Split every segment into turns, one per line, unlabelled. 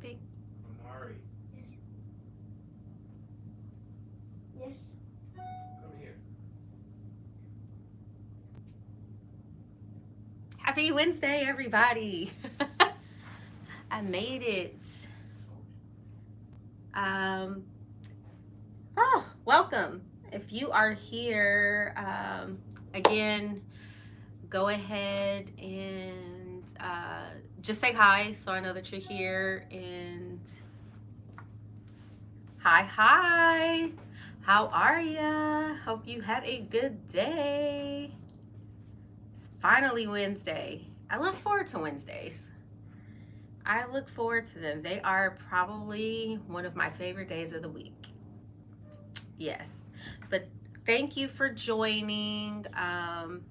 anything?
Amari,
Yes. Yes.
come here.
Happy Wednesday, everybody. I made it. Um, welcome. If you are here, again, go ahead and just say hi so I know that you're here. And hi. How are ya? Hope you had a good day. It's finally Wednesday. I look forward to Wednesdays. I look forward to them. They are probably one of my favorite days of the week. Yes. But thank you for joining. I'm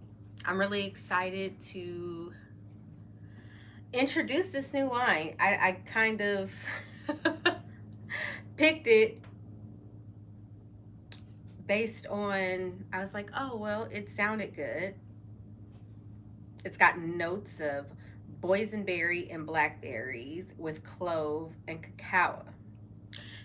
really excited to introduce this new wine. I kind of picked it based on, I was like, oh, well, it sounded good. It's got notes of boysenberry and blackberries with clove and cacao.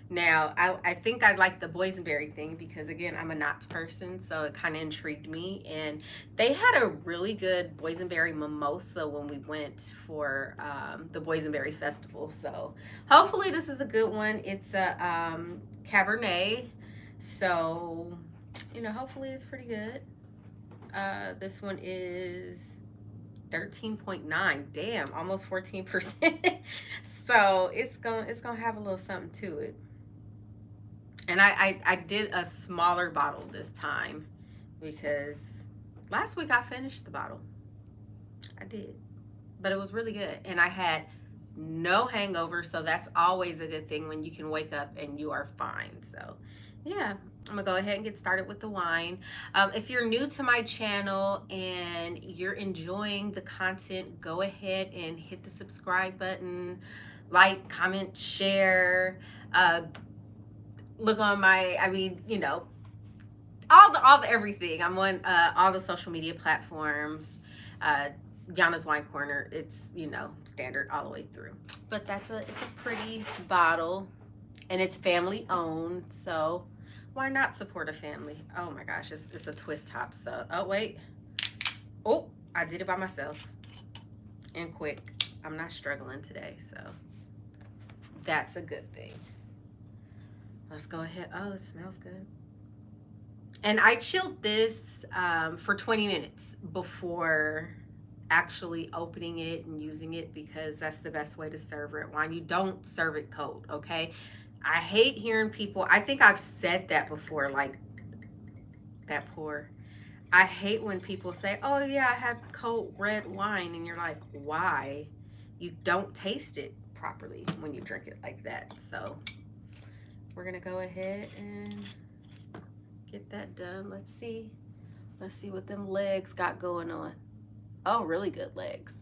Now, I think I like the boysenberry thing because, again, I'm a nuts person, so it kind of intrigued me. And they had a really good boysenberry mimosa when we went for the Boysenberry Festival. So hopefully this is a good one. It's a Cabernet, so, hopefully it's pretty good. This one is 13.9. Damn, almost 14%. So it's gonna have a little something to it. And I did a smaller bottle this time because last week I finished the bottle. I did. But it was really good. And I had no hangover, so that's always a good thing when you can wake up and you are fine. So, yeah, I'm gonna go ahead and get started with the wine. If you're new to my channel and you're enjoying the content, go ahead and hit the subscribe button, like, comment, share. Look on my, all the everything. I'm on all the social media platforms. Uh, Yana's Wine Corner. It's standard all the way through. But it's a pretty bottle, and it's family owned. So why not support a family? Oh my gosh, it's a twist top. So wait, I did it by myself and quick. I'm not struggling today, so that's a good thing. Let's go ahead. Oh, it smells good. And I chilled this for 20 minutes before actually opening it and using it because that's the best way to serve red wine. You don't serve it cold, okay? I hate hearing people, I think I've said that before, like that pour. I hate when people say, oh yeah, I had cold red wine, and you're like, why? You don't taste it properly when you drink it like that. So we're gonna go ahead and get that done. Let's see what them legs got going on. Oh, really good legs.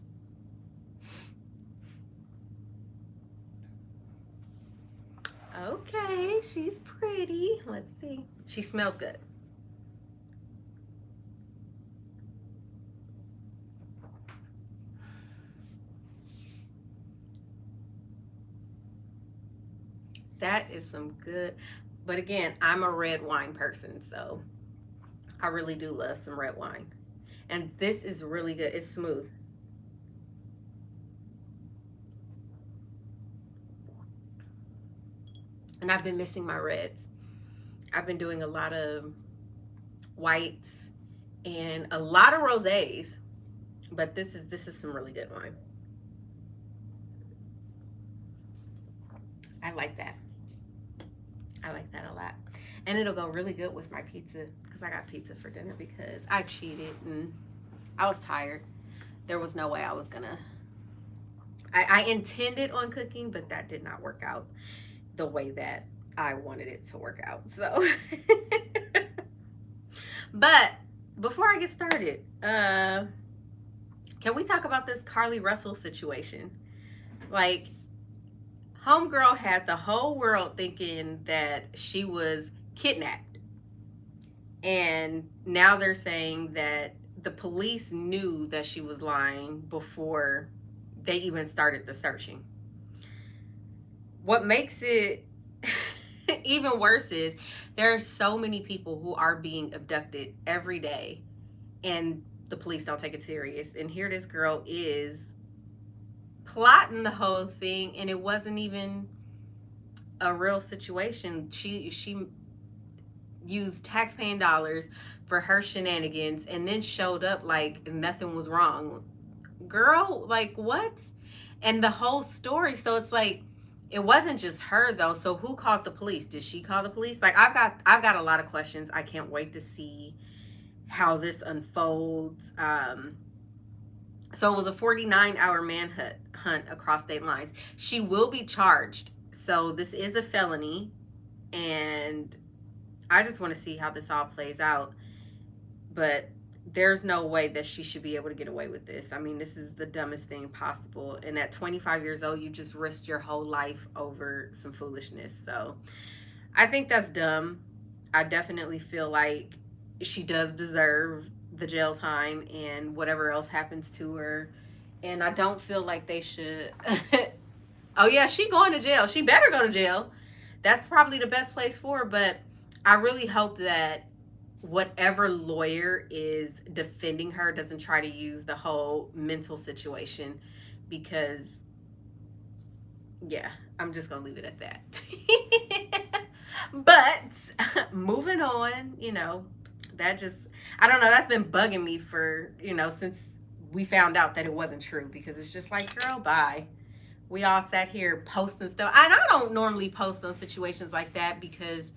Okay, she's pretty. Let's see. She smells good. That is some good. But again, I'm a red wine person, so I really do love some red wine. And this is really good. It's smooth. And I've been missing my reds. I've been doing a lot of whites and a lot of rosés, but this is some really good wine. I like that. I like that a lot. And it'll go really good with my pizza because I got pizza for dinner because I cheated and I was tired. There was no way I was gonna. I intended on cooking, but that did not work out the way that I wanted it to work out. So, but before I get started, can we talk about this Carly Russell situation? Like, homegirl had the whole world thinking that she was kidnapped. And now they're saying that the police knew that she was lying before they even started the searching. what makes it even worse is there are so many people who are being abducted every day, and the police don't take it serious. And here this girl is plotting the whole thing, and it wasn't even a real situation. She used taxpaying dollars for her shenanigans and then showed up like nothing was wrong. Girl, like what? And the whole story, so it's like it wasn't just her though. So who called the police? Did she call the police? Like I've got a lot of questions. I can't wait to see how this unfolds. So it was a 49-hour manhunt hunt across state lines. She will be charged. So this is a felony, and I just want to see how this all plays out. But there's no way that she should be able to get away with this. I mean, this is the dumbest thing possible. And at 25 years old, you just risked your whole life over some foolishness. So I think that's dumb. I definitely feel like she does deserve the jail time and whatever else happens to her. And I don't feel like they should. Oh yeah, she going to jail. She better go to jail. That's probably the best place for her. But I really hope that whatever lawyer is defending her doesn't try to use the whole mental situation, because yeah, I'm just gonna leave it at that. But moving on, that just, I don't know, that's been bugging me for, since we found out that it wasn't true, because it's just like, girl, bye. We all sat here posting stuff. And I don't normally post on situations like that because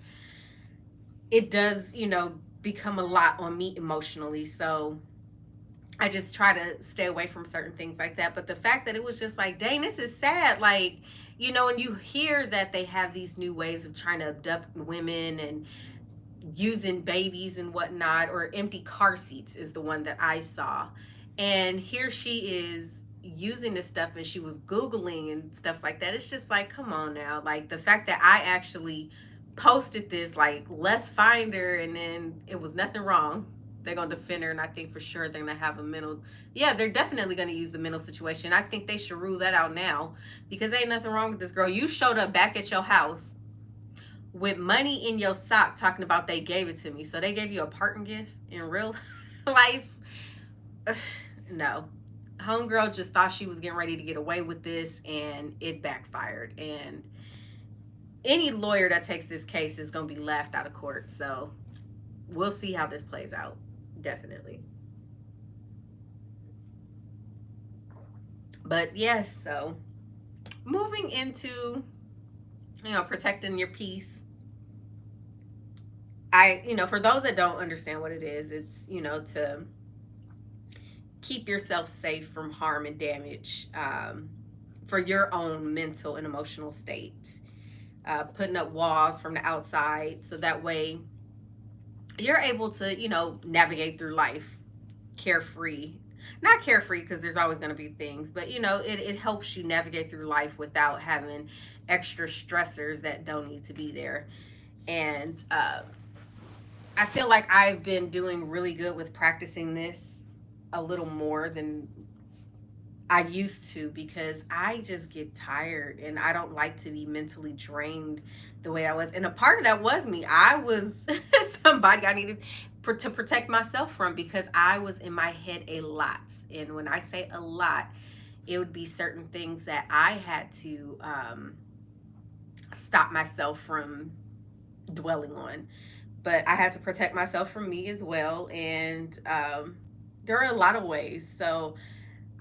it does, become a lot on me emotionally. So I just try to stay away from certain things like that. But the fact that it was just like, dang, this is sad. Like, and you hear that they have these new ways of trying to abduct women and using babies and whatnot, or empty car seats is the one that I saw. And here she is using this stuff, and she was Googling and stuff like that. It's just like, come on now. Like the fact that I actually posted this, like, let's find her, and then it was nothing wrong. They're gonna defend her, and I think for sure they're gonna have a mental. Yeah, they're definitely gonna use the mental situation. I think they should rule that out now, because ain't nothing wrong with this girl. You showed up back at your house with money in your sock talking about they gave it to me. So they gave you a parting gift in real life? No. Homegirl just thought she was getting ready to get away with this, and it backfired. And any lawyer that takes this case is going to be laughed out of court. So we'll see how this plays out. Definitely. But yes, so moving into, protecting your peace. For those that don't understand what it is, it's, to keep yourself safe from harm and damage, for your own mental and emotional state. Putting up walls from the outside so that way you're able to, navigate through life carefree. Not carefree, because there's always going to be things, but, it helps you navigate through life without having extra stressors that don't need to be there. And I feel like I've been doing really good with practicing this a little more than I used to, because I just get tired and I don't like to be mentally drained the way I was. And a part of that was me. I was somebody I needed to protect myself from, because I was in my head a lot. And when I say a lot, it would be certain things that I had to stop myself from dwelling on. But I had to protect myself from me as well. And there are a lot of ways. So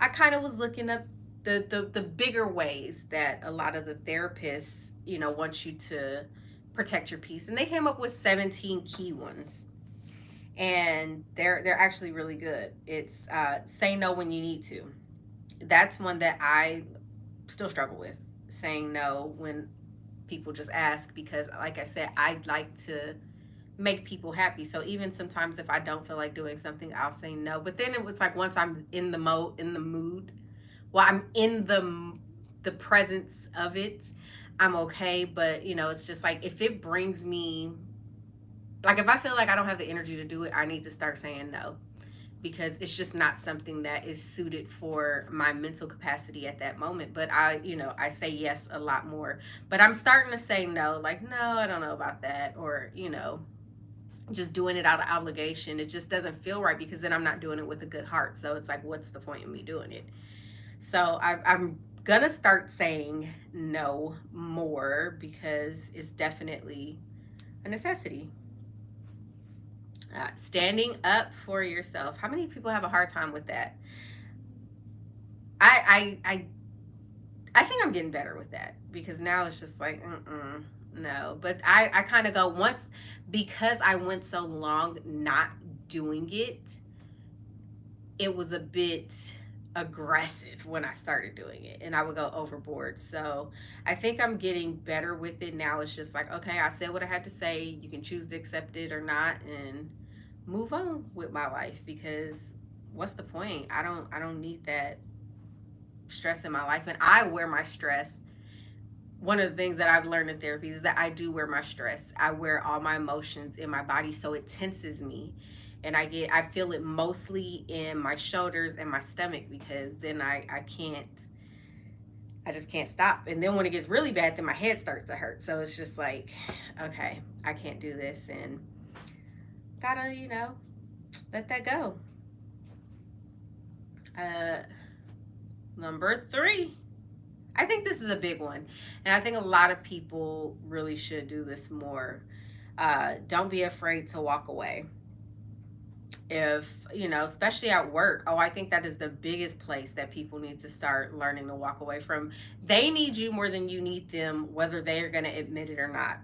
I kind of was looking up the bigger ways that a lot of the therapists, want you to protect your peace. And they came up with 17 key ones. And they're actually really good. It's say no when you need to. That's one that I still struggle with, saying no when people just ask, because like I said, I like to make people happy. So even sometimes if I don't feel like doing something, I'll say no. But then it was like, once I'm in the mood, well, I'm in the presence of it, I'm okay. But it's just like, if it brings me, like, if I feel like I don't have the energy to do it, I need to start saying no, because it's just not something that is suited for my mental capacity at that moment. But I say yes a lot more. But I'm starting to say no, like, no, I don't know about that. Or, just doing it out of obligation. It just doesn't feel right because then I'm not doing it with a good heart. So it's like, what's the point of me doing it? So I'm going to start saying no more because it's definitely a necessity. Standing up for yourself. How many people have a hard time with that? I think I'm getting better with that because now it's just like, no. But I kind of go once because I went so long not doing it. It was a bit aggressive when I started doing it, and I would go overboard. So I think I'm getting better with it now. It's just like, okay, I said what I had to say. You can choose to accept it or not, and move on with my life because what's the point? I don't need that stress in my life, and I wear my stress. One of the things that I've learned in therapy is that I do wear my stress. I wear all my emotions in my body, so it tenses me, and I feel it mostly in my shoulders and my stomach because then I just can't stop. And then when it gets really bad, then my head starts to hurt. So it's just like, okay, I can't do this, and gotta let that go. Uh, Number three. I think this is a big one. And I think a lot of people really should do this more. Don't be afraid to walk away. If, especially at work, oh, I think that is the biggest place that people need to start learning to walk away from. They need you more than you need them, whether they are going to admit it or not.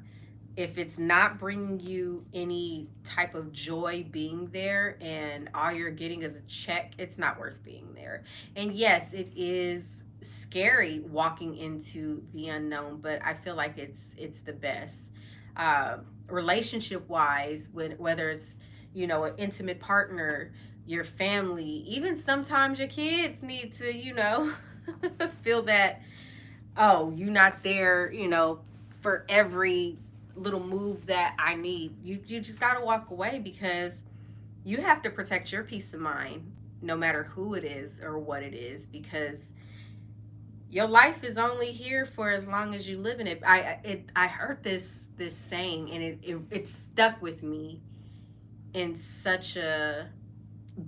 If it's not bringing you any type of joy being there and all you're getting is a check, it's not worth being there. And yes, it is scary walking into the unknown, but I feel like it's the best. uh, Relationship wise, whether it's an intimate partner, your family, even sometimes your kids need to feel that, oh, you're not there, for every little move that I need. You just got to walk away because you have to protect your peace of mind no matter who it is or what it is, because your life is only here for as long as you live in it. I heard this saying, and it stuck with me in such a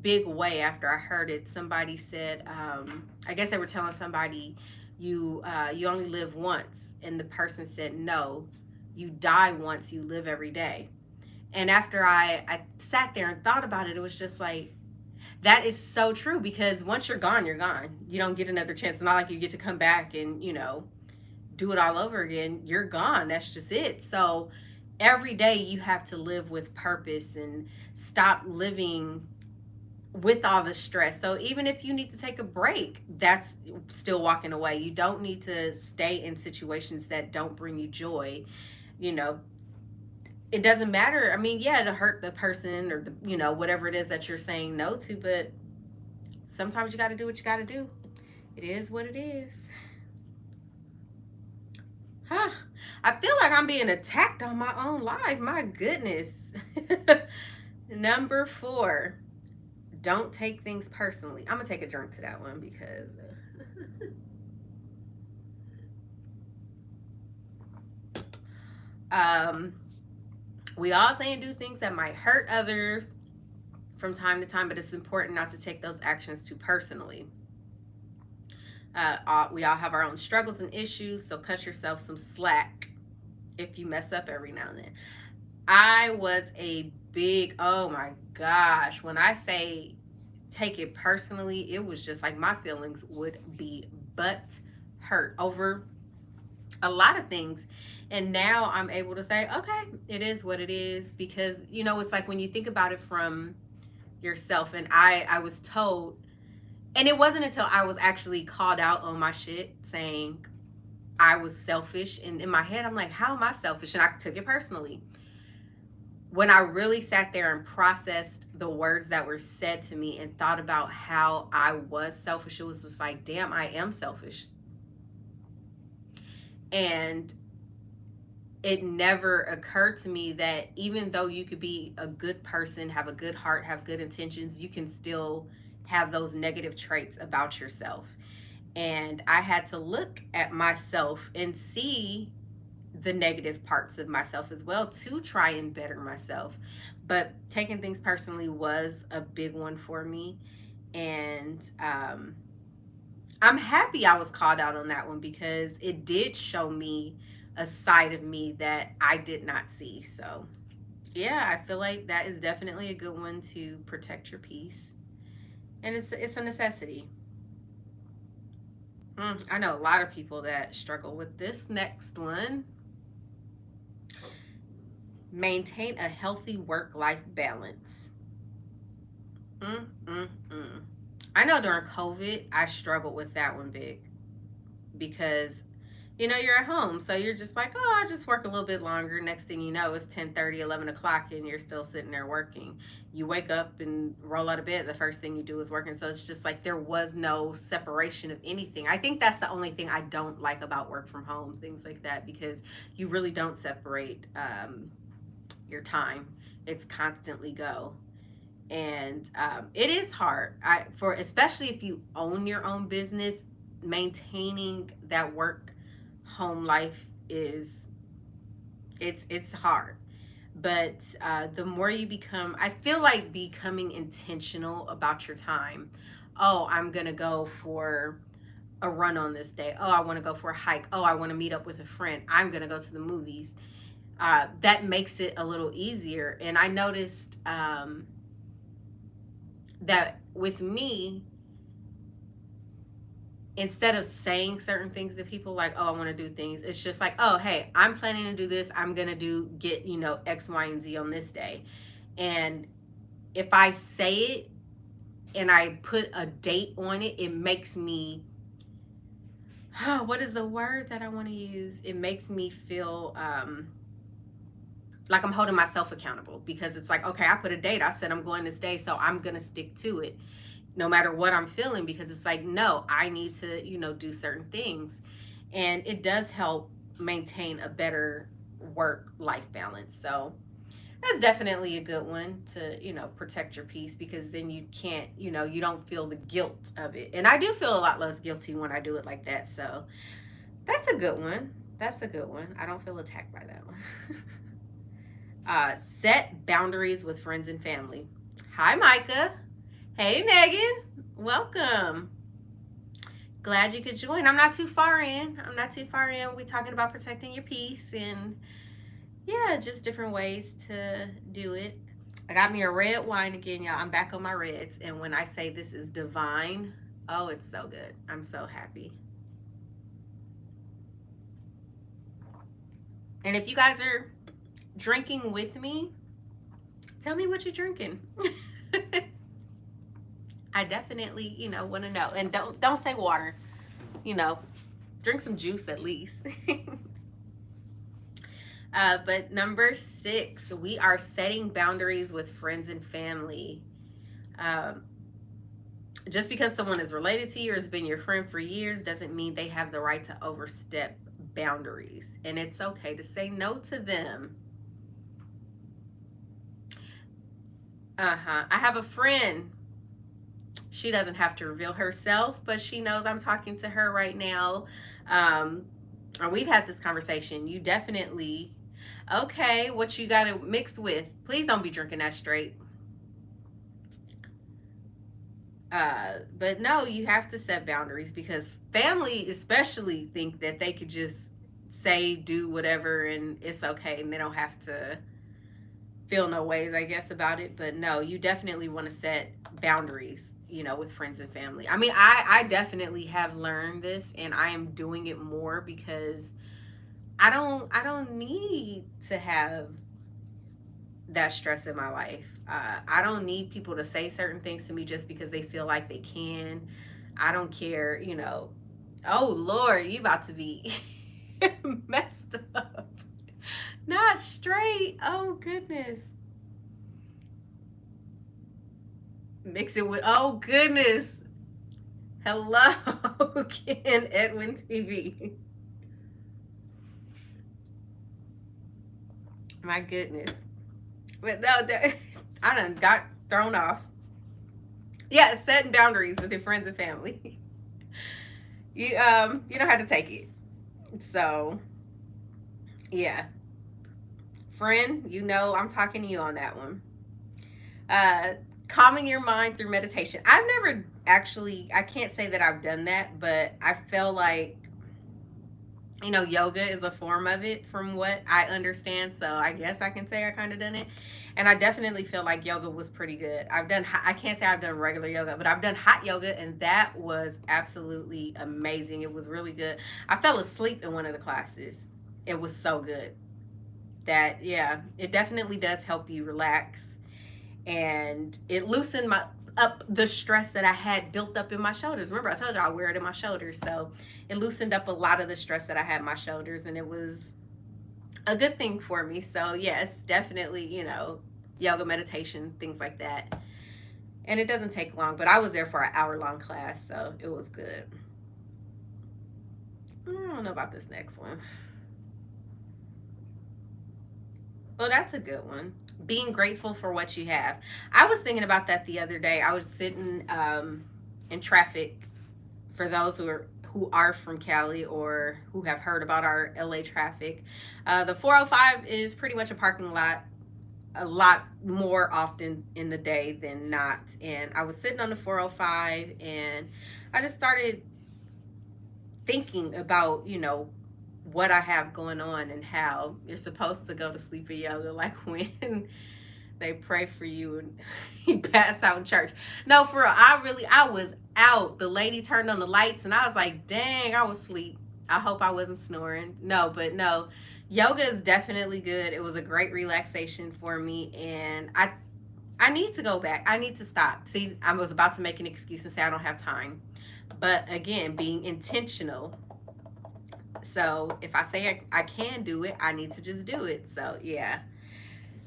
big way after I heard it. Somebody said, I guess they were telling somebody, you only live once, and the person said, no, you die once, you live every day. And after I sat there and thought about it, it was just like, that is so true, because once you're gone, you're gone. You don't get another chance. It's not like you get to come back and do it all over again. You're gone. That's just it. So every day you have to live with purpose and stop living with all the stress. So even if you need to take a break, that's still walking away. You don't need to stay in situations that don't bring you joy. You know, it doesn't matter. I mean, yeah, to hurt the person or whatever it is that you're saying no to, but sometimes you got to do what you got to do. It is what it is. Huh. I feel like I'm being attacked on my own life. My goodness. Number four, don't take things personally. I'm going to take a drink to that one because we all say and do things that might hurt others from time to time, but it's important not to take those actions too personally. We all have our own struggles and issues, so cut yourself some slack if you mess up every now and then. I was a big, oh my gosh, when I say take it personally, it was just like my feelings would be butt hurt over a lot of things. And now I'm able to say, okay, it is what it is, because it's like when you think about it from yourself. And I was told, and it wasn't until I was actually called out on my shit saying I was selfish, and in my head I'm like, how am I selfish? And I took it personally. When I really sat there and processed the words that were said to me and thought about how I was selfish, it was just like, damn, I am selfish. And it never occurred to me that even though you could be a good person, have a good heart, have good intentions, you can still have those negative traits about yourself. And I had to look at myself and see the negative parts of myself as well to try and better myself. But taking things personally was a big one for me. And I'm happy I was called out on that one because it did show me a side of me that I did not see. So, yeah, I feel like that is definitely a good one to protect your peace. And it's a necessity. I know a lot of people that struggle with this next one. Maintain a healthy work life balance. Mm, mm, mm. I know during COVID, I struggled with that one big because you're at home, so you're just like, oh, I'll just work a little bit longer. Next thing you know, it's 10:30, 11 o'clock, and you're still sitting there working. You wake up and roll out of bed, the first thing you do is working. So it's just like there was no separation of anything. I think that's the only thing I don't like about work from home, things like that, because you really don't separate your time. It's constantly go. And it is hard. For especially if you own your own business, maintaining that work home life is it's hard. But the more you become, I feel like becoming intentional about your time. Oh, I'm gonna go for a run on this day. Oh, I want to go for a hike. Oh, I want to meet up with a friend. I'm gonna go to the movies. That makes it a little easier. And I noticed that with me, instead of saying certain things to people like, oh, I want to do things, it's just like, oh, hey, I'm planning to do this. I'm going to get, X, Y, and Z on this day. And if I say it and I put a date on it, it makes me, oh, what is the word that I want to use? It makes me feel like I'm holding myself accountable because it's like, okay, I put a date. I said I'm going this day, so I'm going to stick to it no matter what I'm feeling, because it's like, no, I need to, do certain things. And it does help maintain a better work life balance. So that's definitely a good one to, protect your peace, because then you can't, you don't feel the guilt of it. And I do feel a lot less guilty when I do it like that. So that's a good one. That's a good one. I don't feel attacked by that one. Set boundaries with friends and family. Hi, Micah. Hey, Megan. Welcome. Glad you could join. I'm not too far in. I'm not too far in. We're talking about protecting your peace and, yeah, just different ways to do it. I got me a red wine again, y'all. I'm back on my reds. And when I say this is divine, oh, it's so good. I'm so happy. And if you guys are drinking with me, tell me what you're drinking. I definitely, want to know. And don't say water. Drink some juice at least. But number 6, we are setting boundaries with friends and family. Um, just because someone is related to you or has been your friend for years doesn't mean they have the right to overstep boundaries. And it's okay to say no to them. I have a friend. She doesn't have to reveal herself, but she knows I'm talking to her right now. And we've had this conversation. You definitely, okay, what you got it mixed with? Please don't be drinking that straight. But no, you have to set boundaries because family especially think that they could just say, do whatever, and it's okay, and they don't have to feel no ways, I guess, about it. But no, you definitely want to set boundaries, with friends and family. I mean, I definitely have learned this, and I am doing it more because I don't need to have that stress in my life. I don't need people to say certain things to me just because they feel like they can. I don't care, Oh Lord, you about to be messed up. Not straight. Oh goodness. Mix it with, oh goodness. Hello, Ken Edwin TV. My goodness. But no, I done got thrown off. Yeah, setting boundaries with your friends and family. You don't have to take it. So yeah, friend, you know I'm talking to you on that one. Uh, Calming your mind through meditation. I've never actually. I can't say that I've done that, but I feel like yoga is a form of it from what I understand. So I guess I can say I kind of done it. And I definitely feel like yoga was pretty good. I can't say I've done regular yoga, but I've done hot yoga and that was absolutely amazing. It was really good. I fell asleep in one of the classes. It was so good. That, yeah, it definitely does help you relax and it loosened my up the stress that I had built up in my shoulders. Remember, I told you I wear it in my shoulders, so it loosened up a lot of the stress that I had in my shoulders, and it was a good thing for me. So yes, definitely, yoga, meditation, things like that. And it doesn't take long, but I was there for an hour-long class, so it was good. I don't know about this next one. Well, that's a good one. Being grateful for what you have. I was thinking about that the other day. I was sitting in traffic. For those who are from Cali or who have heard about our LA traffic, the 405 is pretty much a parking lot a lot more often in the day than not. And I was sitting on the 405 and I just started thinking about, what I have going on and how you're supposed to go to sleep in yoga, like when they pray for you and you pass out in church. No, for real, I was out. The lady turned on the lights and I was like, dang, I was asleep. I hope I wasn't snoring. No, but no, yoga is definitely good. It was a great relaxation for me, and I need to go back. I need to stop. See, I was about to make an excuse and say I don't have time, but again, being intentional. So if I say I can do it, I need to just do it. So yeah,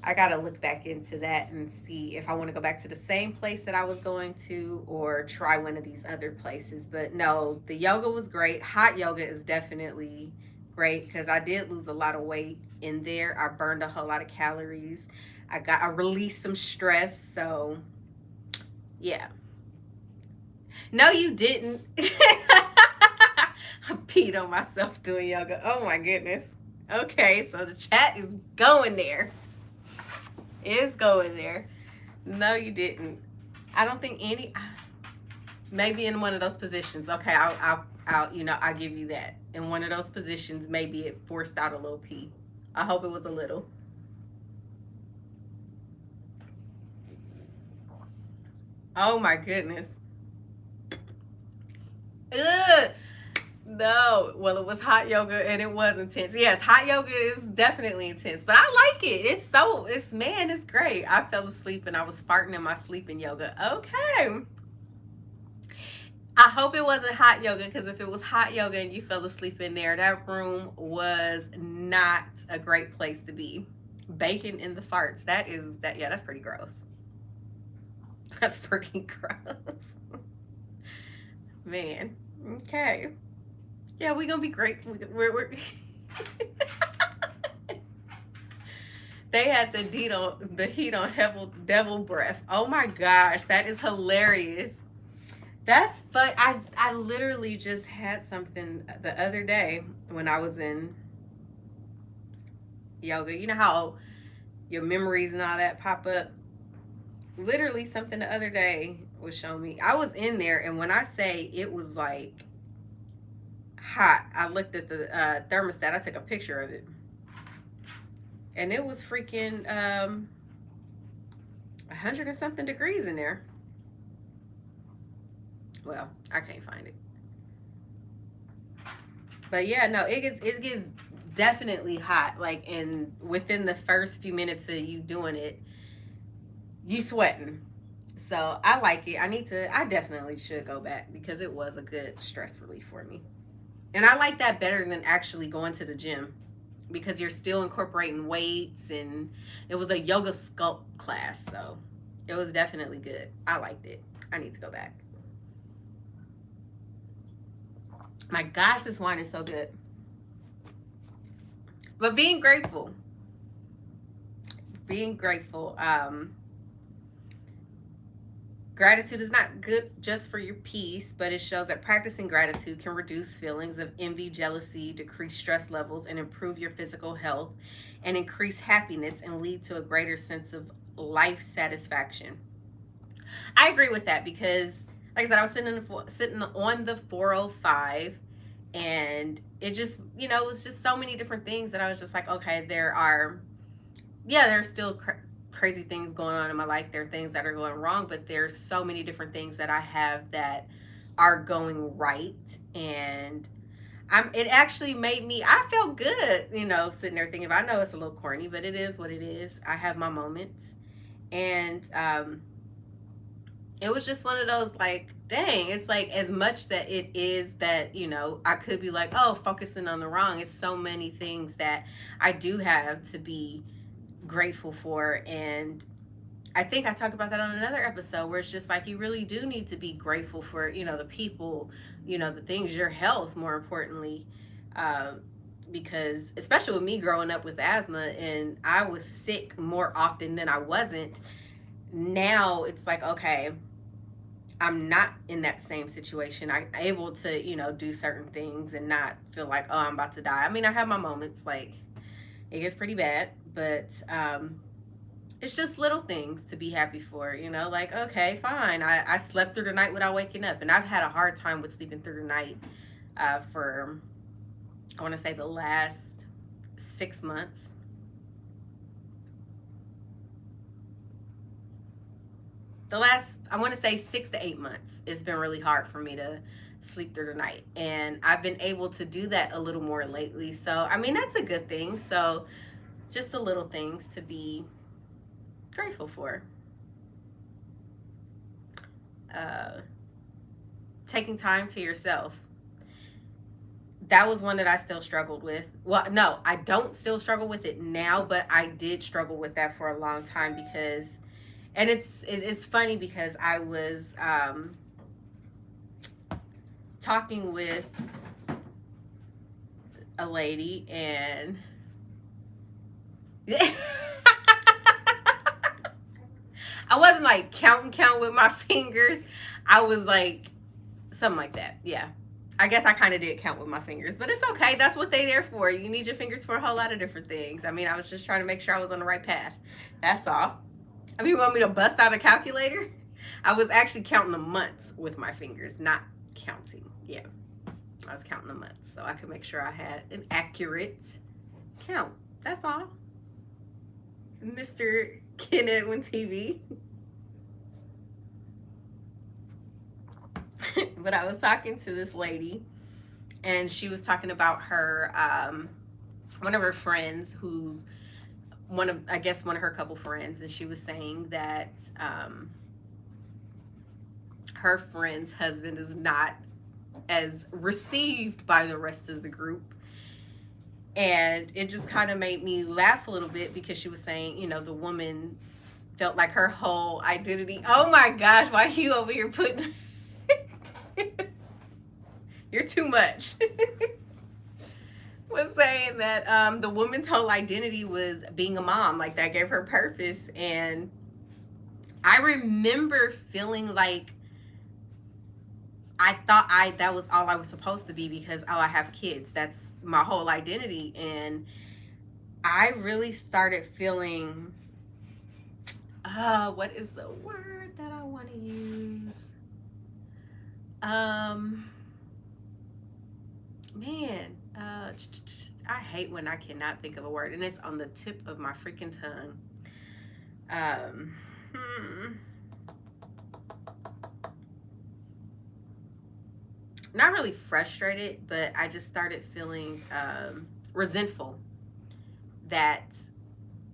I got to look back into that and see if I want to go back to the same place that I was going to or try one of these other places. But no, the yoga was great. Hot yoga is definitely great because I did lose a lot of weight in there. I burned a whole lot of calories. I released some stress. So yeah. No, you didn't. I peed on myself doing yoga. Oh my goodness. Okay, so the chat is going there. It's going there. No, you didn't. I don't think any. Maybe in one of those positions. Okay, I'll give you that. In one of those positions, maybe it forced out a little pee. I hope it was a little. Oh my goodness. Ugh. No, well, it was hot yoga and it was intense. Yes, hot yoga is definitely intense, but I like it. It's great. I fell asleep and I was farting in my sleep in yoga. Okay. I hope it wasn't hot yoga because if it was hot yoga and you fell asleep in there, that room was not a great place to be. Bacon in the farts. Yeah, that's pretty gross. That's pretty gross. Man. Okay. Yeah, we're gonna be great. We're They had the heat on devil breath. Oh my gosh, that is hilarious. That's but I literally just had something the other day when I was in yoga. You know how your memories and all that pop up? Literally something the other day was showing me. I was in there and when I say it was like hot, I looked at the thermostat. I took a picture of it. And it was freaking 100 and something degrees in there. Well, I can't find it. But yeah, no, it gets definitely hot. Like in within the first few minutes of you doing it, you sweating. So I like it. I definitely should go back because it was a good stress relief for me. And I like that better than actually going to the gym because you're still incorporating weights and it was a yoga sculpt class. So it was definitely good. I liked it. I need to go back. My gosh, this wine is so good. But being grateful. being grateful. Gratitude is not good just for your peace, but it shows that practicing gratitude can reduce feelings of envy, jealousy, decrease stress levels, and improve your physical health, and increase happiness and lead to a greater sense of life satisfaction. I agree with that because, like I said, I was sitting on the 405, and it just, it was just so many different things that I was just like, okay, there's still crazy things going on in my life. There are things that are going wrong, but there's so many different things that I have that are going right. And it actually made me, I felt good, sitting there thinking about, I know it's a little corny, but it is what it is. I have my moments. And it was just one of those, like, dang, it's like, as much that it is that, I could be like, oh, focusing on the wrong, it's so many things that I do have to be grateful for. And I think I talked about that on another episode, where it's just like, you really do need to be grateful for, the people, the things, your health, more importantly. Because especially with me growing up with asthma, and I was sick more often than I wasn't. Now it's like, okay, I'm not in that same situation. I'm able to, do certain things and not feel like, oh, I'm about to die. I mean, I have my moments, like, it gets pretty bad, but it's just little things to be happy for, like, okay, fine. I slept through the night without waking up. And I've had a hard time with sleeping through the night for, I want to say, the last 6 months. I want to say 6 to 8 months, it's been really hard for me to sleep through the night. And I've been able to do that a little more lately. So, I mean, that's a good thing. So, just the little things to be grateful for. Uh, Taking time to yourself. That was one that I still struggled with. Well, no, I don't still struggle with it now, but I did struggle with that for a long time because, and it's funny because I was talking with a lady, and I wasn't like count with my fingers. I was like something like that. Yeah. I guess I kind of did count with my fingers, but it's okay. That's what they there for. You need your fingers for a whole lot of different things. I mean, I was just trying to make sure I was on the right path. That's all. I mean, you want me to bust out a calculator? I was actually counting the months with my fingers, not counting. Yeah. I was counting the months so I could make sure I had an accurate count. That's all. Mr. Ken Edwin TV. But I was talking to this lady, and she was talking about her one of her friends, who's one of her couple friends, and she was saying that her friend's husband is not as received by the rest of the group. And it just kind of made me laugh a little bit because she was saying, the woman felt like her whole identity. Oh my gosh, why are you over here putting you're too much. Was saying that the woman's whole identity was being a mom, like that gave her purpose. And I remember feeling like I thought that was all I was supposed to be because, oh, I have kids. That's my whole identity. And I really started feeling, what is the word that I want to use? Man, I hate when I cannot think of a word, and it's on the tip of my freaking tongue. Not really frustrated, but I just started feeling resentful that,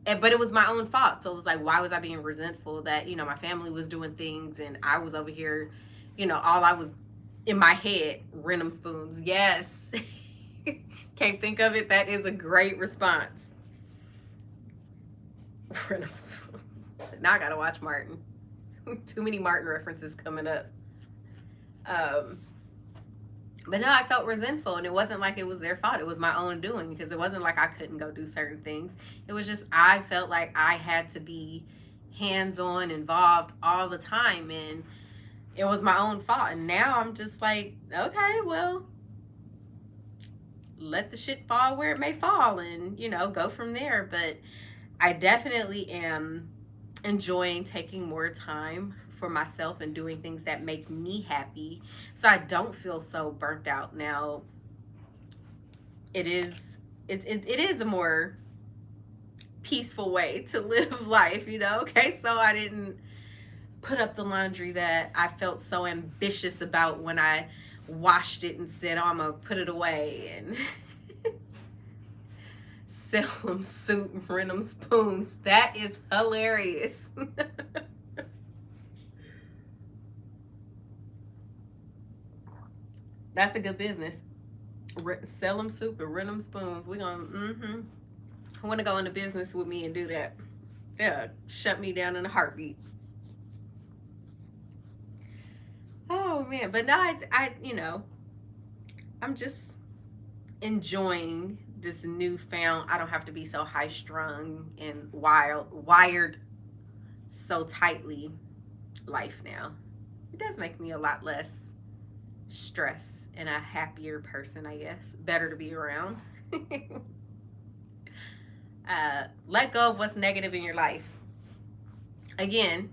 but it was my own fault. So it was like, why was I being resentful that, my family was doing things and I was over here, all I was in my head, random spoons. Yes. Can't think of it. That is a great response. Random spoons. Now I gotta watch Martin. Too many Martin references coming up. But no, I felt resentful, and it wasn't like it was their fault. It was my own doing, because it wasn't like I couldn't go do certain things. It was just I felt like I had to be hands on, involved all the time, and it was my own fault. And now I'm just like, okay, well, let the shit fall where it may fall, and go from there. But I definitely am enjoying taking more time for myself and doing things that make me happy, so I don't feel so burnt out. Now it is it is a more peaceful way to live life, okay? So I didn't put up the laundry that I felt so ambitious about when I washed it and said, oh, I'm gonna put it away, and sell them soup and rent them spoons. That is hilarious. That's a good business. Sell them soup and rent them spoons. We're gonna want to go into business with me and do that. Yeah, shut me down in a heartbeat. Oh man, but no, I'm just enjoying this newfound. I don't have to be so high strung and wired so tightly life now. It does make me a lot less stress and a happier person, I guess. Better to be around. Let go of what's negative in your life. Again,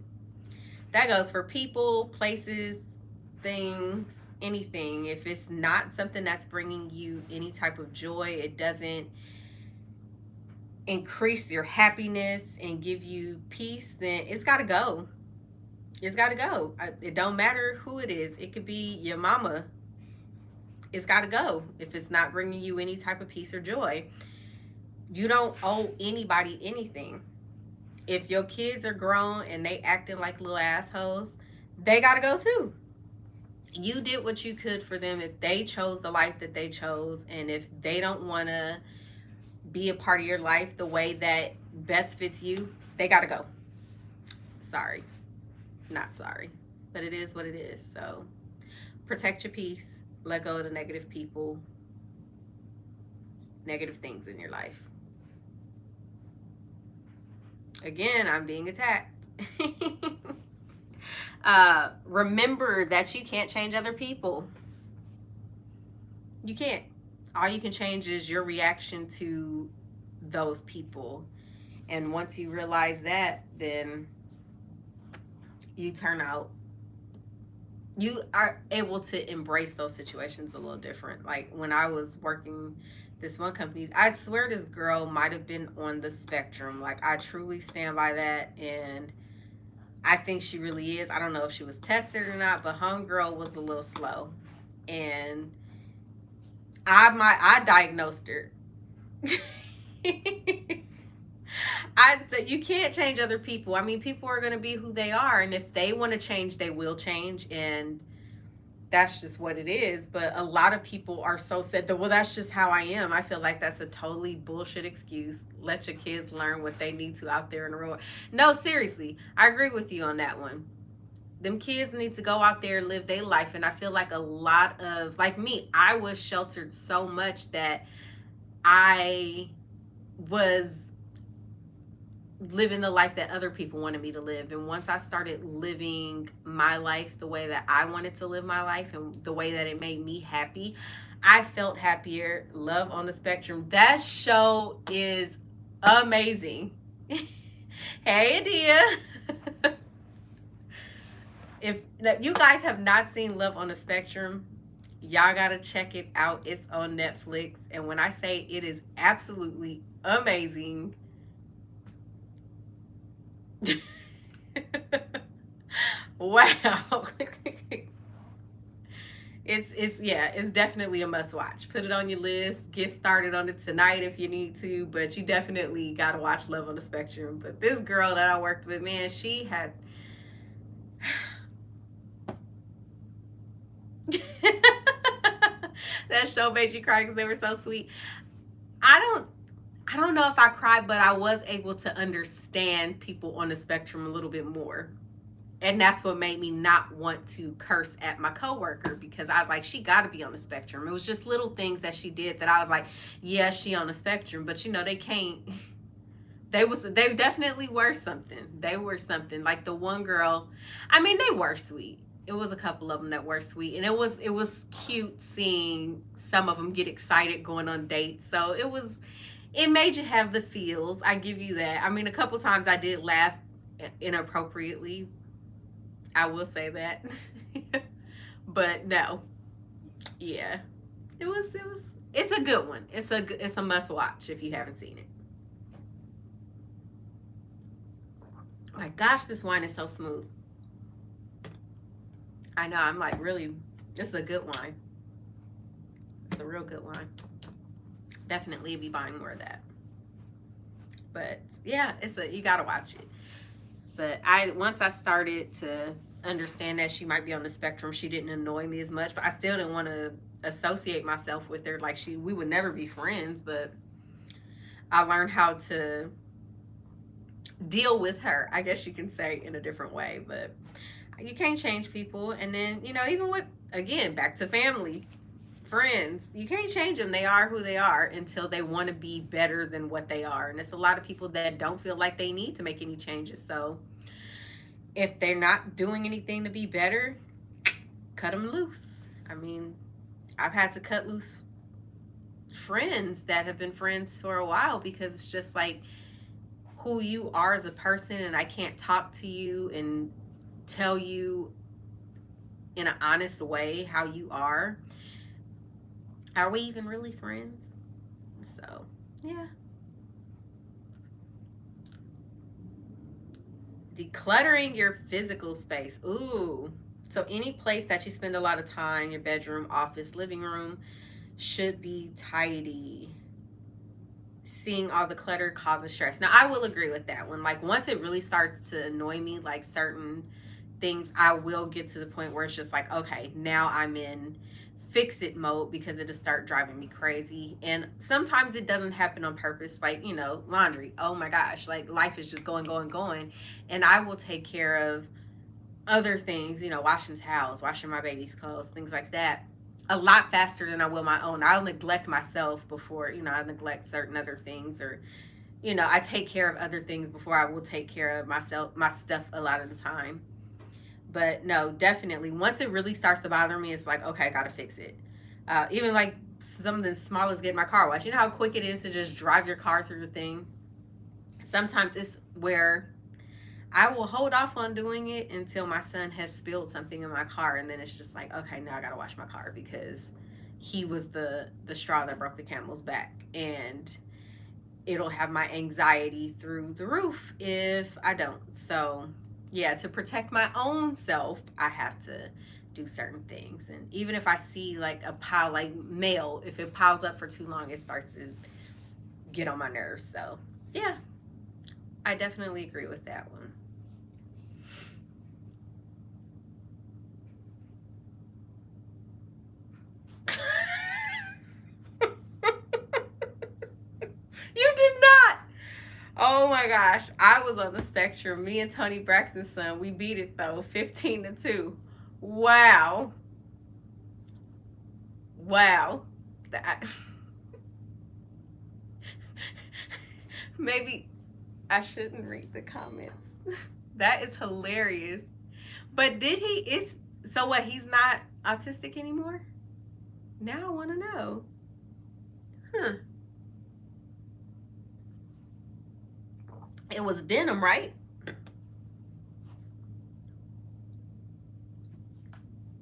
that goes for people, places, things, anything. If it's not something that's bringing you any type of joy, it doesn't increase your happiness and give you peace, then it's got to go. It's got to go. It don't matter who it is. It could be your mama. It's got to go if it's not bringing you any type of peace or joy. You don't owe anybody anything. If your kids are grown and they acting like little assholes, they got to go too. You did what you could for them. If they chose the life that they chose, and if they don't want to be a part of your life the way that best fits you, they got to go. Sorry. Not sorry. But it is what it is. So protect your peace. Let go of the negative people, negative things in your life. Again, I'm being attacked. Remember that you can't change other people. You can't. All you can change is your reaction to those people. And once you realize that, then you turn out, you are able to embrace those situations a little different. Like when I was working this one company, I swear this girl might have been on the spectrum. Like I truly stand by that, and I think she really is. I don't know if she was tested or not, but homegirl was a little slow, and I diagnosed her. You can't change other people. I mean, people are going to be who they are, and if they want to change, they will change, and that's just what it is. But a lot of people are so set that, well, that's just how I am. I feel like that's a totally bullshit excuse. Let your kids learn what they need to out there in the world. No, seriously, I agree with you on that one. Them kids need to go out there and live their life, and I feel like a lot of, like me, I was sheltered so much that I was living the life that other people wanted me to live. And once I started living my life the way that I wanted to live my life and the way that it made me happy, I felt happier. Love on the Spectrum. That show is amazing. Hey, Adia. If you guys have not seen Love on the Spectrum, y'all gotta check it out. It's on Netflix. And when I say it is absolutely amazing, wow. It's definitely a must watch. Put it on your list. Get started on it tonight if you need to, but you definitely gotta watch Love on the Spectrum. But this girl that I worked with, man, she had that show made you cry because they were so sweet. I don't I don't know if I cried, but I was able to understand people on the spectrum a little bit more. And that's what made me not want to curse at my coworker, because I was like, she got to be on the spectrum. It was just little things that she did that I was like, yeah, she on the spectrum, but they can't. They definitely were something. They were something. Like the one girl, I mean, they were sweet. It was a couple of them that were sweet, and it was cute seeing some of them get excited going on dates. So it made you have the feels. I give you that. I mean, a couple times I did laugh inappropriately. I will say that. But no, yeah, it was. It's a good one. It's a must watch if you haven't seen it. My gosh, this wine is so smooth. I know. I'm like really. It's a good wine. It's a real good wine. Definitely be buying more of that. But yeah, you gotta watch it. But I once I started to understand that she might be on the spectrum, she didn't annoy me as much. But I still didn't want to associate myself with her. Like we would never be friends. But I learned how to deal with her, I guess you can say, in a different way. But you can't change people. And then even with, again, back to family, friends, you can't change them. They are who they are until they want to be better than what they are. And it's a lot of people that don't feel like they need to make any changes. So if they're not doing anything to be better, cut them loose. I mean, I've had to cut loose friends that have been friends for a while, because it's just like who you are as a person, and I can't talk to you and tell you in an honest way how you are we even really friends? So yeah. Decluttering your physical space. Ooh. So any place that you spend a lot of time, your bedroom, office, living room, should be tidy. Seeing all the clutter causes stress. Now I will agree with that one. Like once it really starts to annoy me, like certain things, I will get to the point where it's just like, okay, now I'm in fix it mode, because it'll start driving me crazy. And sometimes it doesn't happen on purpose, like laundry. Oh my gosh, like life is just going, going, going, and I will take care of other things, washing towels, washing my baby's clothes, things like that, a lot faster than I will my own. I'll neglect myself before, I neglect certain other things, or, I take care of other things before I will take care of myself, my stuff a lot of the time. But no, definitely, once it really starts to bother me, it's like, okay, I gotta fix it. Even like something as small as getting my car washed. You know how quick it is to just drive your car through the thing? Sometimes it's where I will hold off on doing it until my son has spilled something in my car, and then it's just like, okay, now I gotta wash my car, because he was the straw that broke the camel's back, and it'll have my anxiety through the roof if I don't. So yeah, to protect my own self, I have to do certain things. And even if I see like a pile, like mail, if it piles up for too long, it starts to get on my nerves. So yeah, I definitely agree with that one. You did not. Oh my gosh, I was on the spectrum. Me and Tony Braxton's son, we beat it though, 15-2. Wow, wow. That, maybe I shouldn't read the comments. That is hilarious. But did he? Is so what? He's not autistic anymore. Now I want to know. Huh? It was denim, right?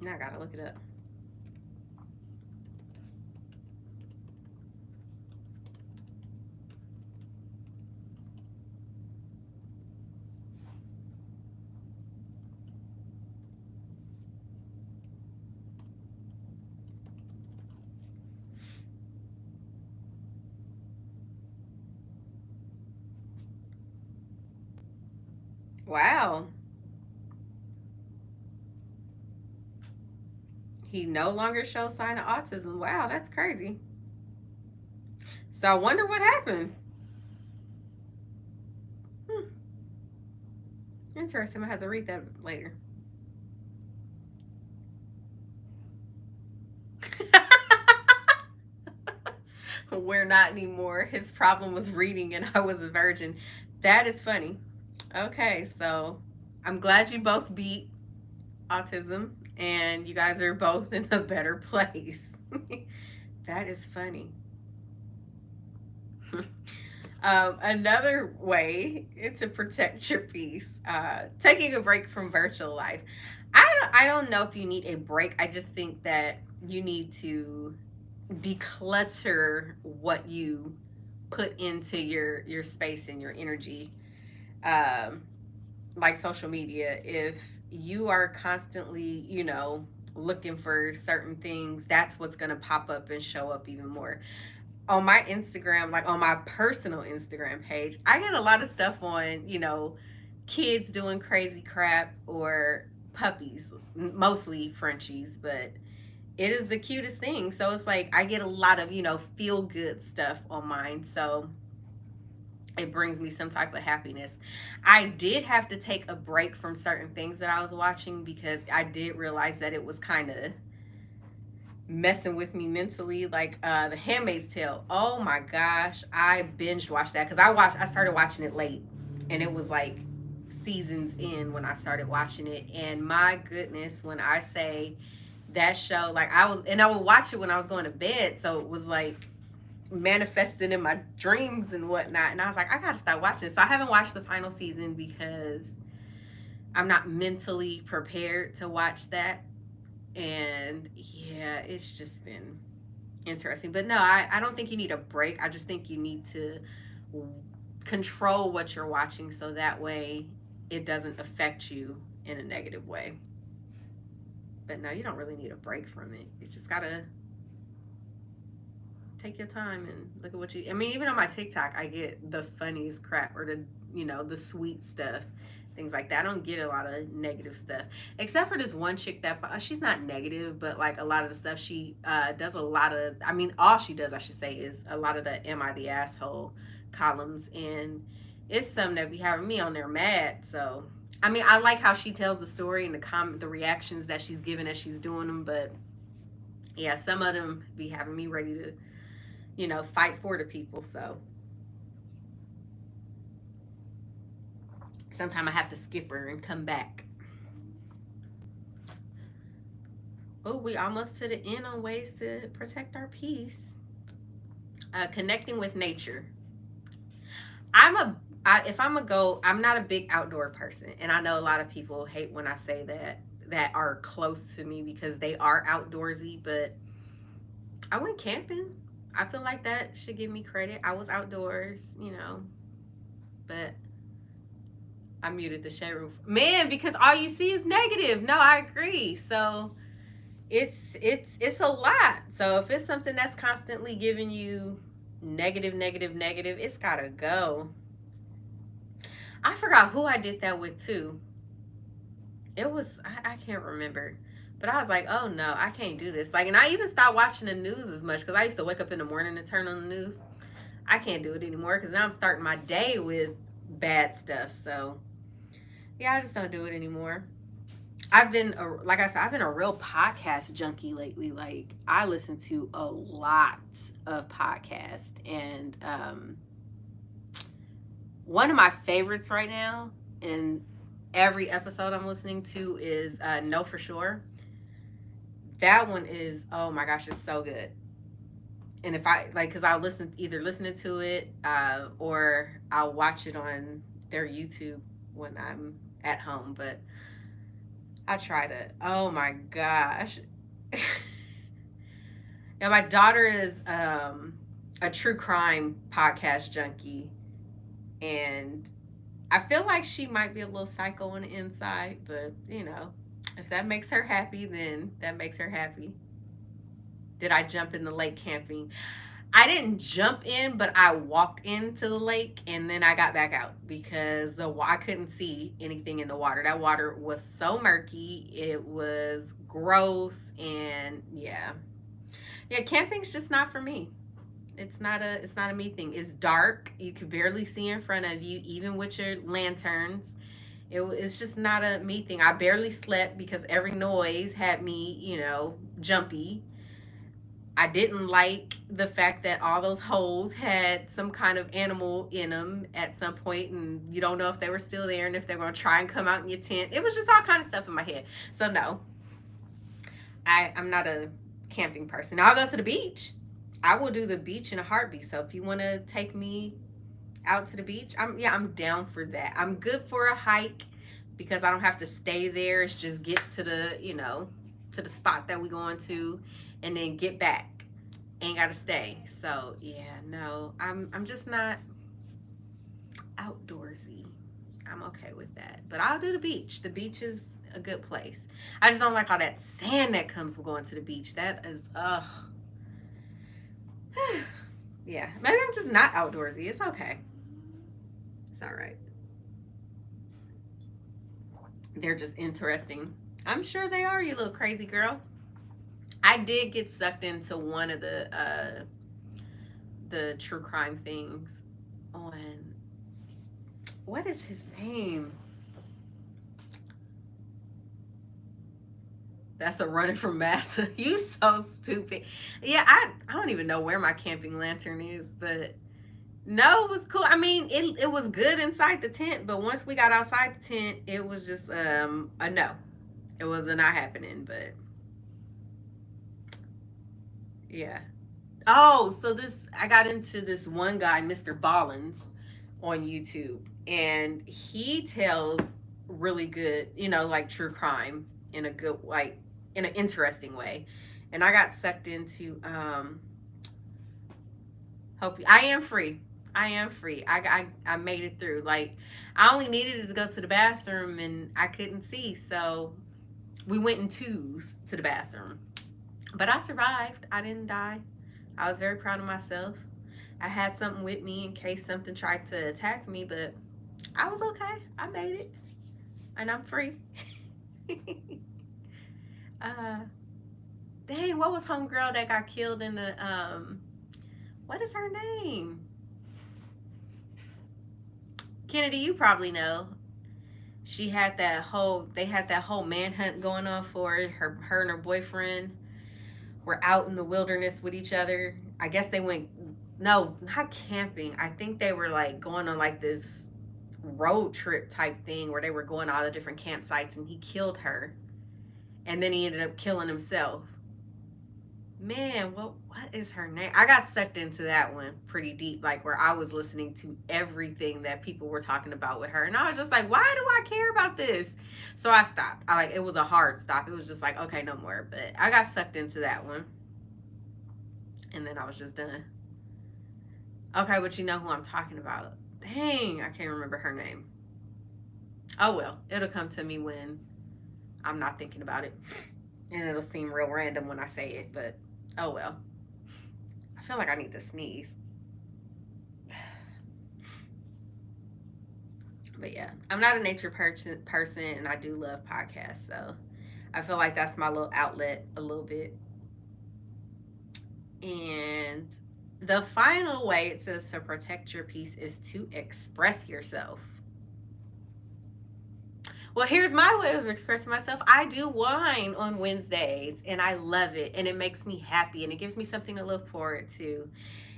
Now I gotta look it up. Wow. He no longer shows sign of autism. Wow, that's crazy. So I wonder what happened. Hmm, interesting. I have to read that later. We're not anymore. His problem was reading, and I was a virgin. That is funny. Okay, so I'm glad you both beat autism, and you guys are both in a better place. That is funny. Another way to protect your peace, taking a break from virtual life. I don't know if you need a break. I just think that you need to declutter what you put into your space and your energy, um, like social media. If you are constantly, looking for certain things, that's what's going to pop up and show up even more on my Instagram, like on my personal Instagram page. I get a lot of stuff on, kids doing crazy crap or puppies, mostly Frenchies, but it is the cutest thing. So it's like I get a lot of, feel good stuff on mine. So it brings me some type of happiness. I did have to take a break from certain things that I was watching because I did realize that it was kind of messing with me mentally, like The Handmaid's Tale. Oh my gosh, I binged watched that because I started watching it late, and it was like seasons in when I started watching it. And my goodness, when I say that show, like I would watch it when I was going to bed, so it was like manifesting in my dreams and whatnot. And I was like, I gotta stop watching it. So I haven't watched the final season because I'm not mentally prepared to watch that. And yeah, it's just been interesting. But no, I don't think you need a break. I just think you need to control what you're watching so that way it doesn't affect you in a negative way. But no, you don't really need a break from it. You just gotta take your time and look at what you. I mean, even on my TikTok, I get the funniest crap or the sweet stuff, things like that. I don't get a lot of negative stuff, except for this one chick that she's not negative, but like a lot of the stuff she does a lot of. I mean, all she does, I should say, is a lot of the "Am I the asshole?" columns, and it's something that be having me on there mad. So. I mean, I like how she tells the story and the reactions that she's giving as she's doing them, but yeah, some of them be having me ready to fight for the people. So sometimes I have to skip her and come back. Oh, we almost to the end on ways to protect our peace. Connecting with nature. If I'm a go, I'm not a big outdoor person, and I know a lot of people hate when I say that are close to me because they are outdoorsy. But I went camping. I feel like that should give me credit. I was outdoors, but I muted the shade room. Man, because all you see is negative. No, I agree. So it's a lot. So if it's something that's constantly giving you negative, negative, negative, it's gotta go. I forgot who I did that with too. It was I can't remember. But I was like, oh no, I can't do this. Like, and I even stopped watching the news as much because I used to wake up in the morning and turn on the news. I can't do it anymore because now I'm starting my day with bad stuff. So yeah, I just don't do it anymore. Like I said, I've been a real podcast junkie lately. Like, I listen to a lot of podcasts, and one of my favorites right now, and every episode I'm listening to is Know For Sure. That one is, oh my gosh, it's so good. And if I like, because I'll either listening to it or I'll watch it on their YouTube when I'm at home. But I try to. Oh my gosh. Now my daughter is a true crime podcast junkie, and I feel like she might be a little psycho on the inside, but if that makes her happy, then that makes her happy. Did I jump in the lake camping? I didn't jump in, but I walked into the lake and then I got back out because I couldn't see anything in the water. That water was so murky. It was gross, and yeah, camping's just not for me. It's not a me thing. It's dark. You can barely see in front of you, even with your lanterns. It's just not a me thing. I barely slept because every noise had me, jumpy. I didn't like the fact that all those holes had some kind of animal in them at some point, and you don't know if they were still there and if they're going to try and come out in your tent. It was just all kind of stuff in my head. So no, I'm not a camping person. Now I'll go to the beach. I will do the beach in a heartbeat. So if you want to take me out to the beach, I'm down for that. I'm good for a hike because I don't have to stay there. It's just get to the spot that we going to and then get back. Ain't gotta stay. So yeah, no, I'm just not outdoorsy. I'm okay with that. But I'll do the beach. The beach is a good place. I just don't like all that sand that comes with going to the beach. That is ugh. Yeah. Maybe I'm just not outdoorsy. It's okay. It's all right. They're just interesting. I'm sure they are, you little crazy girl. I did get sucked into one of the true crime things on, what is his name? That's a running from massa. You so stupid. Yeah, I don't even know where my camping lantern is, but no, it was cool. I mean, it was good inside the tent, but once we got outside the tent, it was just a no. It was a not happening, but yeah. Oh, so this I got into this one guy, Mr. Ballins, on YouTube, and he tells really good, like true crime in a good, like in an interesting way. And I got sucked into hope I am free. I am free. I made it through. Like I only needed to go to the bathroom and I couldn't see, so we went in twos to the bathroom. But I survived. I didn't die. I was very proud of myself. I had something with me in case something tried to attack me, but I was okay. I made it. And I'm free. uh Dang, what was homegirl that got killed in the what is her name? Kennedy, you probably know. They had that whole manhunt going on for her and her boyfriend were out in the wilderness with each other. I guess they went, no, not camping. I think they were like going on like this road trip type thing where they were going to all the different campsites, and he killed her. And then he ended up killing himself. Man, what is her name? I got sucked into that one pretty deep, like where I was listening to everything that people were talking about with her, and I was just like, why do I care about this? So I stopped. I like it was a hard stop. It was just like, okay, no more. But I got sucked into that one, and then I was just done. Okay, but you know who I'm talking about? Dang, I can't remember her name. Oh well, it'll come to me when I'm not thinking about it, and it'll seem real random when I say it. But oh well. I feel like I need to sneeze. But yeah, I'm not a nature person, and I do love podcasts, so I feel like that's my little outlet a little bit. And the final way it says to protect your peace is to express yourself. Well, here's my way of expressing myself. I do wine on Wednesdays, and I love it, and it makes me happy, and it gives me something to look forward to.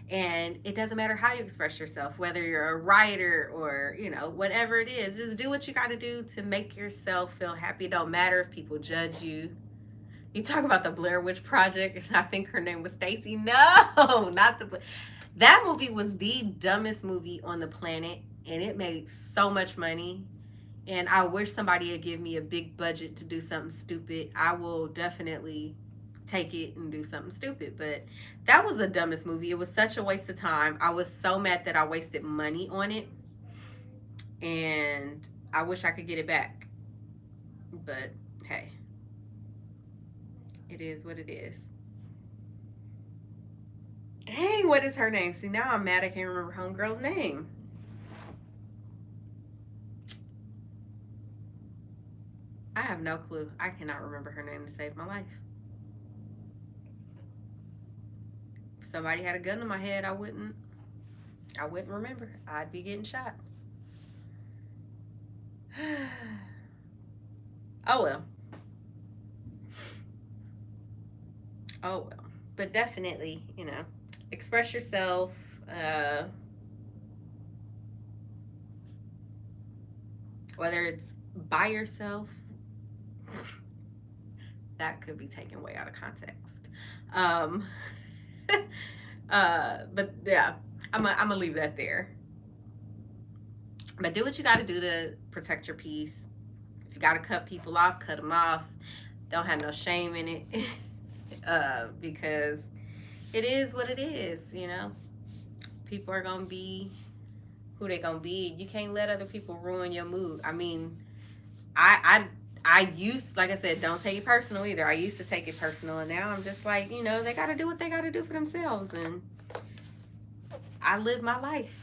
And it doesn't matter how you express yourself, whether you're a writer or whatever it is, just do what you got to do to make yourself feel happy. It don't matter if people judge you. You talk about the Blair Witch Project, and I think her name was Stacy. No, not the that movie was the dumbest movie on the planet, and it made so much money. And I wish somebody would give me a big budget to do something stupid. I will definitely take it and do something stupid. But that was the dumbest movie. It was such a waste of time. I was so mad that I wasted money on it. And I wish I could get it back. But hey, it is what it is. Dang, what is her name? See, now I'm mad I can't remember homegirl's name. I have no clue. I cannot remember her name to save my life. If somebody had a gun in my head, I wouldn't remember. I'd be getting shot. Oh well. Oh well. But definitely, express yourself. Uh, Whether it's by yourself, that could be taken way out of context. Um, but yeah, I'm gonna leave that there. But do what you got to do to protect your peace. If you got to cut people off, cut them off. Don't have no shame in it, because it is what it is. People are gonna be who they gonna be. You can't let other people ruin your mood. I mean, I used, like I said, don't take it personal either. I used to take it personal, and now I'm just like, they got to do what they got to do for themselves, and I live my life.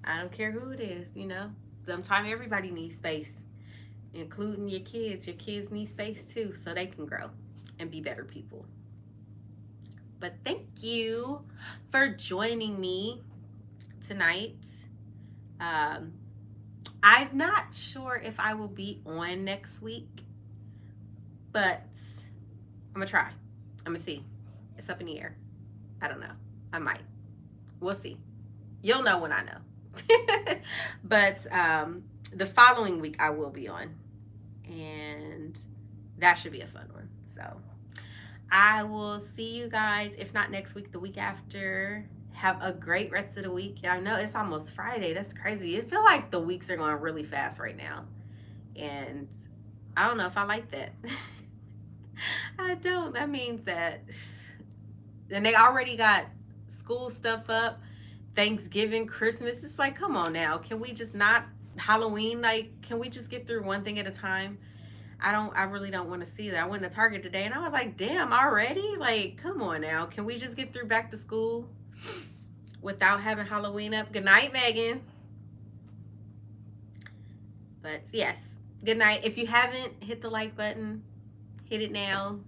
I don't care who it is. Sometimes everybody needs space, including your kids. Your kids need space too, so they can grow and be better people. But thank you for joining me tonight. Um, I'm not sure if I will be on next week, but I'm gonna try. I'm gonna see. It's up in the air. I don't know. I might. We'll see. You'll know when I know. But the following week I will be on, and that should be a fun one. So I will see you guys, if not next week, the week after. Have a great rest of the week. I know it's almost Friday. That's crazy. It feel like the weeks are going really fast right now. And I don't know if I like that. I don't. That means that, and they already got school stuff up, Thanksgiving, Christmas. It's like, come on now. Can we just not Halloween? Like, can we just get through one thing at a time? I really don't want to see that. I went to Target today and I was like, damn, already? Like, come on now. Can we just get through back to school without having Halloween up? Good night, Megan. But yes, good night. If you haven't hit the like button, hit it now.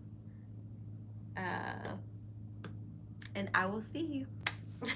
Uh, and I will see you.